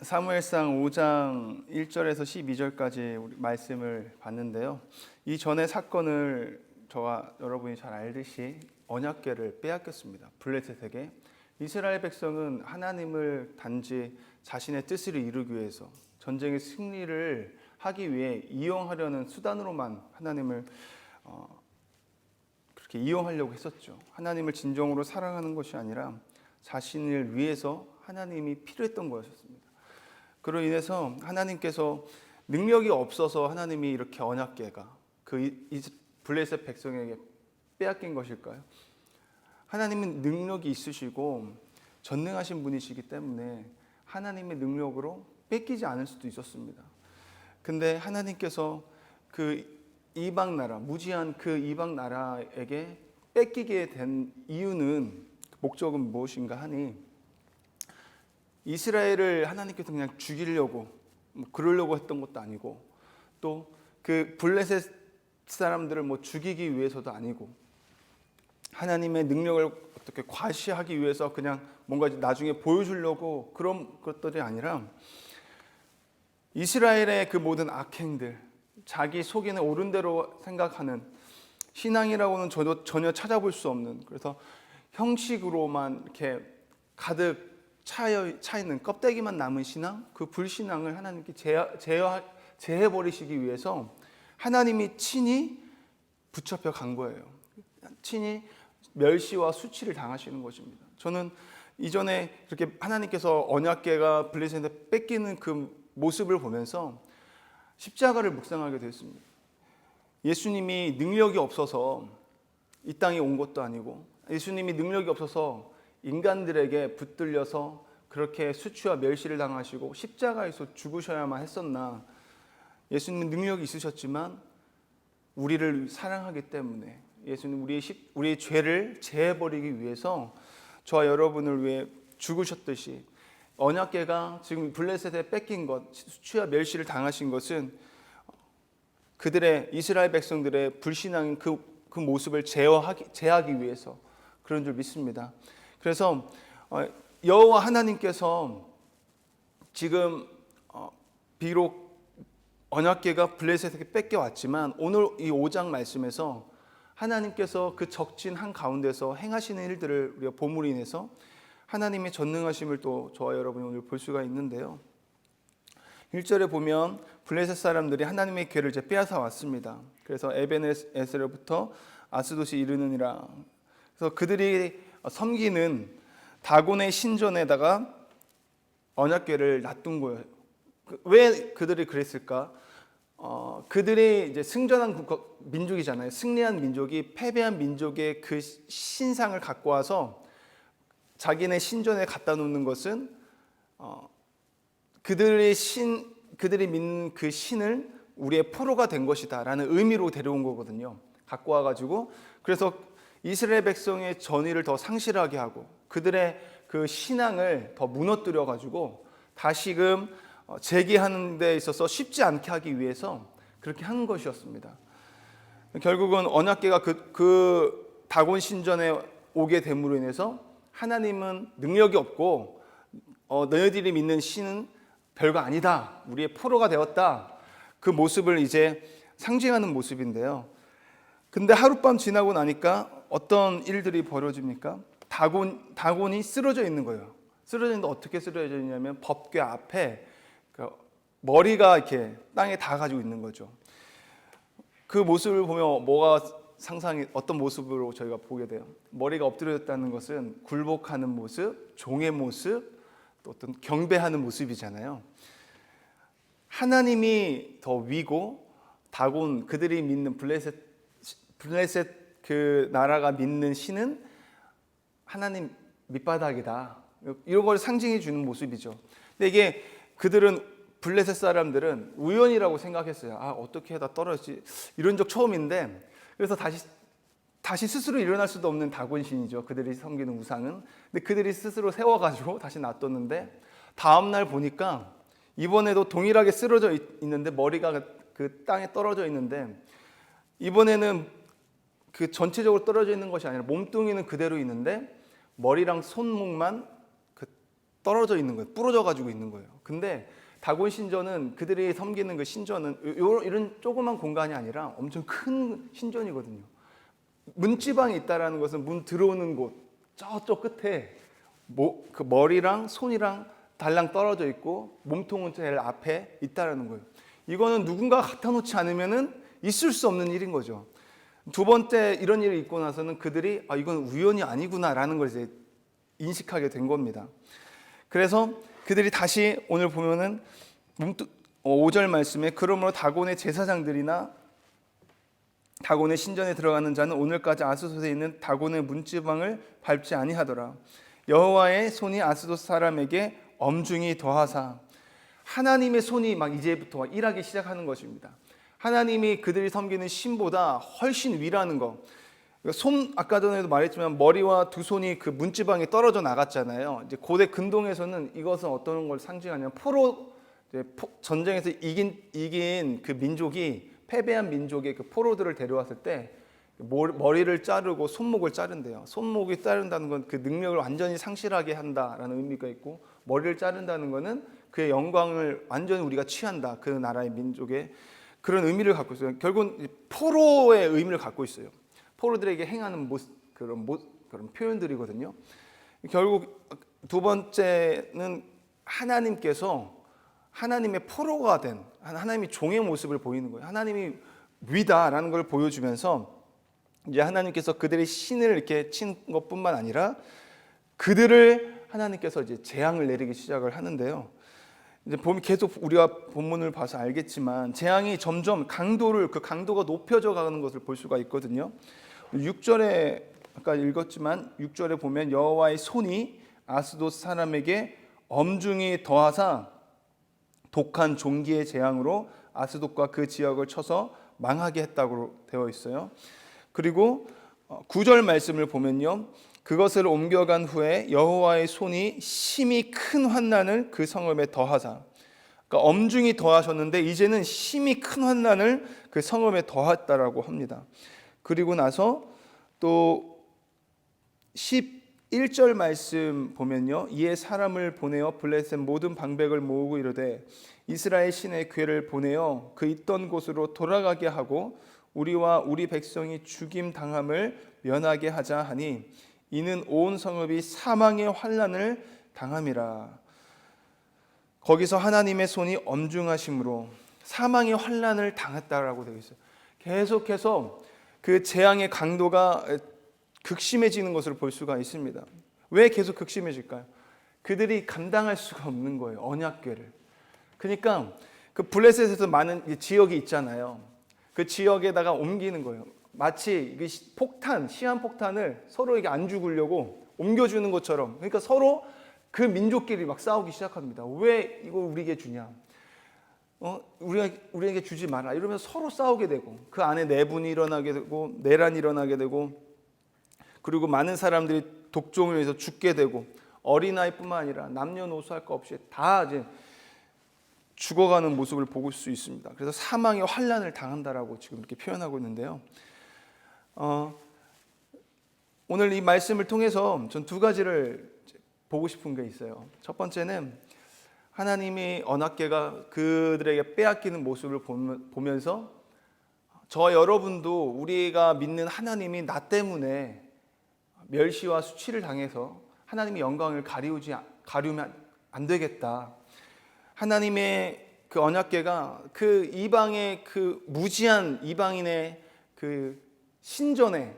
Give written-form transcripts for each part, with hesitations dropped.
사무엘상 5장 1절에서 12절까지 우리 말씀을 봤는데요. 이 전의 사건을 저와 여러분이 잘 알듯이 언약궤를 빼앗겼습니다. 블레셋에게. 이스라엘 백성은 하나님을 단지 자신의 뜻을 이루기 위해서, 전쟁의 승리를 하기 위해 이용하려는 수단으로만 하나님을 그렇게 이용하려고 했었죠. 하나님을 진정으로 사랑하는 것이 아니라 자신을 위해서 하나님이 필요했던 것이었습니다. 그로 인해서 하나님께서 능력이 없어서 하나님이 이렇게 언약궤가 블레셋 백성에게 빼앗긴 것일까요? 하나님은 능력이 있으시고 전능하신 분이시기 때문에 하나님의 능력으로 뺏기지 않을 수도 있었습니다. 근데 하나님께서 그 이방 나라, 무지한 그 이방 나라에게 뺏기게 된 이유는, 목적은 무엇인가 하니, 이스라엘을 하나님께서 그냥 죽이려고 그러려고 했던 것도 아니고, 또 그 블레셋 사람들을 죽이기 위해서도 아니고, 하나님의 능력을 어떻게 과시하기 위해서 그냥 뭔가 나중에 보여주려고 그런 것들이 아니라, 이스라엘의 그 모든 악행들, 자기 속에는 옳은 대로 생각하는 신앙이라고는 전혀 찾아볼 수 없는, 그래서 형식으로만 이렇게 가득 차 있는 껍데기만 남은 신앙, 그 불신앙을 하나님께 제해버리시기 위해서 하나님이 친히 붙잡혀 간 거예요. 친히 멸시와 수치를 당하시는 것입니다. 저는 이전에 그렇게 하나님께서 언약궤가 블레셋에 뺏기는 그 모습을 보면서 십자가를 묵상하게 되었습니다. 예수님이 능력이 없어서 이 땅에 온 것도 아니고, 예수님이 능력이 없어서 인간들에게 붙들려서 그렇게 수치와 멸시를 당하시고 십자가에서 죽으셔야만 했었나, 예수님은 능력이 있으셨지만 우리를 사랑하기 때문에 예수님 우리의 죄를 제해버리기 위해서 저와 여러분을 위해 죽으셨듯이, 언약궤가 지금 블레셋에 뺏긴 것, 수치와 멸시를 당하신 것은 그들의, 이스라엘 백성들의 불신앙인 그 모습을 제하기 위해서 그런 줄 믿습니다. 그래서 여호와 하나님께서 지금 비록 언약궤가 블레셋에게 뺏겨왔지만, 오늘 이 5장 말씀에서 하나님께서 그 적진 한가운데서 행하시는 일들을 우리가 봄으로 인해서 하나님의 전능하심을 또 저와 여러분이 오늘 볼 수가 있는데요. 1절에 보면 블레셋 사람들이 하나님의 궤를 이제 빼앗아 왔습니다. 그래서 에벤에셀로부터 아스돗이 이르느니라. 그래서 그들이 섬기는 다곤의 신전에다가 언약궤를 놔둔 거예요. 왜 그들이 그랬을까? 그들이 이제 승전한 민족이잖아요. 승리한 민족이 패배한 민족의 그 신상을 갖고 와서 자기네 신전에 갖다 놓는 것은 그들이 믿는 그 신을 우리의 포로가 된 것이다라는 의미로 데려온 거거든요. 갖고 와가지고, 그래서 이스라엘 백성의 전의를 더 상실하게 하고 그들의 그 신앙을 더 무너뜨려가지고 다시금 재기하는 데 있어서 쉽지 않게 하기 위해서 그렇게 한 것이었습니다. 결국은 언약궤가 그 다곤 신전에 오게 됨으로 인해서 하나님은 능력이 없고 너희들이 믿는 신은 별거 아니다, 우리의 포로가 되었다, 그 모습을 이제 상징하는 모습인데요. 근데 하룻밤 지나고 나니까 어떤 일들이 벌어집니까? 다곤이 쓰러져 있는 거예요. 쓰러져 있는데 어떻게 쓰러져 있냐면 법궤 앞에 머리가 이렇게 땅에 닿아가지고 있는 거죠. 그 모습을 보면 어떤 모습으로 저희가 보게 돼요? 머리가 엎드려졌다는 것은 굴복하는 모습, 종의 모습, 또 어떤 경배하는 모습이잖아요. 하나님이 더 위고, 다곤, 그들이 믿는 블레셋 그 나라가 믿는 신은 하나님 밑바닥이다, 이런 걸 상징해 주는 모습이죠. 근데 이게 블레셋 사람들은 우연이라고 생각했어요. 어떻게 하다 떨어지지, 이런 적 처음인데, 그래서 다시 스스로 일어날 수도 없는 다곤 신이죠, 그들이 섬기는 우상은. 근데 그들이 스스로 세워가지고 다시 놔뒀는데, 다음날 보니까 이번에도 동일하게 쓰러져 있는데, 머리가 그 땅에 떨어져 있는데, 이번에는 그 전체적으로 떨어져 있는 것이 아니라 몸뚱이는 그대로 있는데 머리랑 손목만 떨어져 있는 거예요. 부러져 가지고 있는 거예요. 근데 다곤 신전은 그들이 섬기는 그 신전은 이런 조그만 공간이 아니라 엄청 큰 신전이거든요. 문지방이 있다라는 것은 문 들어오는 곳 저쪽 끝에 그 머리랑 손이랑 달랑 떨어져 있고 몸통은 제일 앞에 있다라는 거예요. 이거는 누군가 갖다 놓지 않으면은 있을 수 없는 일인 거죠. 두 번째 이런 일이 있고 나서는 그들이 이건 우연이 아니구나라는 걸 이제 인식하게 된 겁니다. 그래서 그들이 다시 오늘 보면은 5절 말씀에 그러므로 다곤의 제사장들이나 다곤의 신전에 들어가는 자는 오늘까지 아스돗에 있는 다곤의 문지방을 밟지 아니하더라. 여호와의 손이 아스돗 사람에게 엄중히 더하사. 하나님의 손이 막 이제부터 일하기 시작하는 것입니다. 하나님이 그들이 섬기는 신보다 훨씬 위라는 거. 아까 전에도 말했지만 머리와 두 손이 그 문지방에 떨어져 나갔잖아요. 이제 고대 근동에서는 이것은 어떤 걸 상징하냐면 전쟁에서 이긴 그 민족이 패배한 민족의 그 포로들을 데려왔을 때 머리를 자르고 손목을 자른대요. 손목이 자른다는 건 그 능력을 완전히 상실하게 한다라는 의미가 있고, 머리를 자른다는 것은 그의 영광을 완전히 우리가 취한다. 그 나라의 민족의 그런 의미를 갖고 있어요. 결국은 포로의 의미를 갖고 있어요. 포로들에게 행하는 그런 표현들이거든요. 결국 두 번째는 하나님께서 하나님의 포로가 된 하나님이 종의 모습을 보이는 거예요. 하나님이 위다라는 걸 보여주면서 이제 하나님께서 그들의 신을 이렇게 친 것뿐만 아니라 그들을 하나님께서 이제 재앙을 내리기 시작을 하는데요. 이제 계속 우리가 본문을 봐서 알겠지만 재앙이 점점 강도가 높여져 가는 것을 볼 수가 있거든요. 6절에 아까 읽었지만 6절에 보면 여호와의 손이 아스돗 사람에게 엄중히 더하사 독한 종기의 재앙으로 아스돗과 그 지역을 쳐서 망하게 했다고 되어 있어요. 그리고 9절 말씀을 보면요, 그것을 옮겨간 후에 여호와의 손이 심히 큰 환난을 그 성읍에 더하사. 그러니까 엄중히 더하셨는데 이제는 심히 큰 환난을 그 성읍에 더했다라고 합니다. 그리고 나서 또 11절 말씀 보면요, 이에 사람을 보내어 블레셋 모든 방백을 모으고 이르되 이스라엘 신의 괴를 보내어 그 있던 곳으로 돌아가게 하고 우리와 우리 백성이 죽임 당함을 면하게 하자 하니 이는 온 성읍이 사망의 환난을 당함이라. 거기서 하나님의 손이 엄중하심으로 사망의 환난을 당했다라고 되어 있어요. 계속해서 그 재앙의 강도가 극심해지는 것을 볼 수가 있습니다. 왜 계속 극심해질까요? 그들이 감당할 수가 없는 거예요. 언약궤를. 그러니까 그 블레셋에서 많은 지역이 있잖아요. 그 지역에다가 옮기는 거예요. 마치 시한폭탄을 서로에게 안 죽으려고 옮겨주는 것처럼. 그러니까 서로 그 민족끼리 막 싸우기 시작합니다. 왜 이거 우리에게 주냐? 우리에게 주지 마라. 이러면서 서로 싸우게 되고, 그 안에 내분이 일어나게 되고, 내란이 일어나게 되고, 그리고 많은 사람들이 독종을 위해서 죽게 되고, 어린아이뿐만 아니라 남녀노소 할 것 없이 다 이제 죽어가는 모습을 볼 수 있습니다. 그래서 사망의 환난을 당한다라고 지금 이렇게 표현하고 있는데요. 오늘 이 말씀을 통해서 전 두 가지를 보고 싶은 게 있어요. 첫 번째는 하나님이 언약궤가 그들에게 빼앗기는 모습을 보면서 저와 여러분도 우리가 믿는 하나님이 나 때문에 멸시와 수치를 당해서 하나님의 영광을 가리우면 안 되겠다. 하나님의 그 언약궤가 그 이방의 그 무지한 이방인의 그 신전에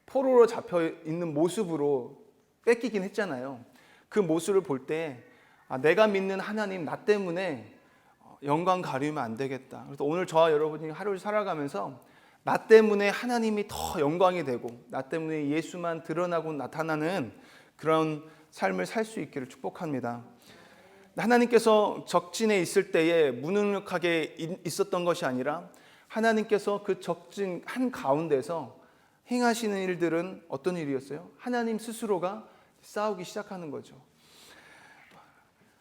포로로 잡혀 있는 모습으로 뺏기긴 했잖아요. 그 모습을 볼 때 내가 믿는 하나님 나 때문에 영광 가리우면 안 되겠다. 그래서 오늘 저와 여러분이 하루를 살아가면서 나 때문에 하나님이 더 영광이 되고 나 때문에 예수만 드러나고 나타나는 그런 삶을 살 수 있기를 축복합니다. 하나님께서 적진에 있을 때에 무능력하게 있었던 것이 아니라 하나님께서 그 적진 한가운데서 행하시는 일들은 어떤 일이었어요? 하나님 스스로가 싸우기 시작하는 거죠.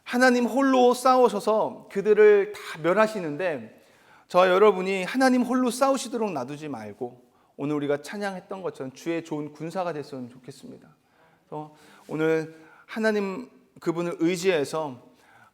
하나님 홀로 싸우셔서 그들을 다 멸하시는데 저와 여러분이 하나님 홀로 싸우시도록 놔두지 말고 오늘 우리가 찬양했던 것처럼 주의 좋은 군사가 됐으면 좋겠습니다. 그래서 오늘 하나님 그분을 의지해서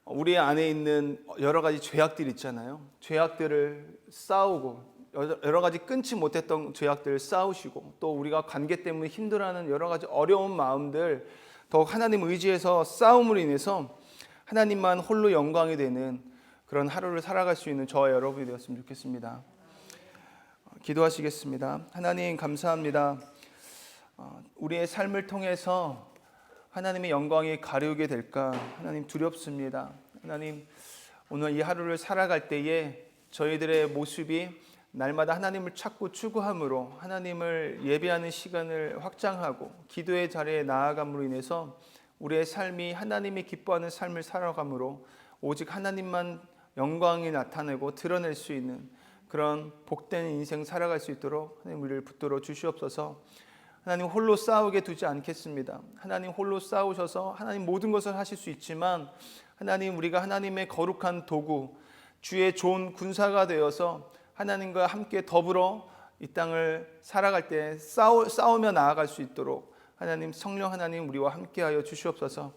우리 안에 있는 여러 가지 죄악들 있잖아요. 죄악들을 싸우고 여러 가지 끊지 못했던 죄악들을 싸우시고 또 우리가 관계 때문에 힘들어하는 여러 가지 어려운 마음들 더욱 하나님 의지해서 싸움으로 인해서 하나님만 홀로 영광이 되는 그런 하루를 살아갈 수 있는 저와 여러분이 되었으면 좋겠습니다. 기도하시겠습니다. 하나님 감사합니다. 우리의 삶을 통해서 하나님의 영광이 가려우게 될까 하나님 두렵습니다. 하나님 오늘 이 하루를 살아갈 때에 저희들의 모습이 날마다 하나님을 찾고 추구함으로 하나님을 예배하는 시간을 확장하고 기도의 자리에 나아감으로 인해서 우리의 삶이 하나님이 기뻐하는 삶을 살아감으로 오직 하나님만 영광이 나타내고 드러낼 수 있는 그런 복된 인생 살아갈 수 있도록 하나님 우리를 붙들어 주시옵소서. 하나님 홀로 싸우게 두지 않겠습니다. 하나님 홀로 싸우셔서 하나님 모든 것을 하실 수 있지만 하나님 우리가 하나님의 거룩한 도구 주의 좋은 군사가 되어서 하나님과 함께 더불어 이 땅을 살아갈 때 싸우며 나아갈 수 있도록 하나님 성령 하나님 우리와 함께하여 주시옵소서.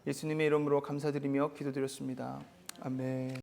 예수님의 이름으로 감사드리며 기도드렸습니다. 아멘.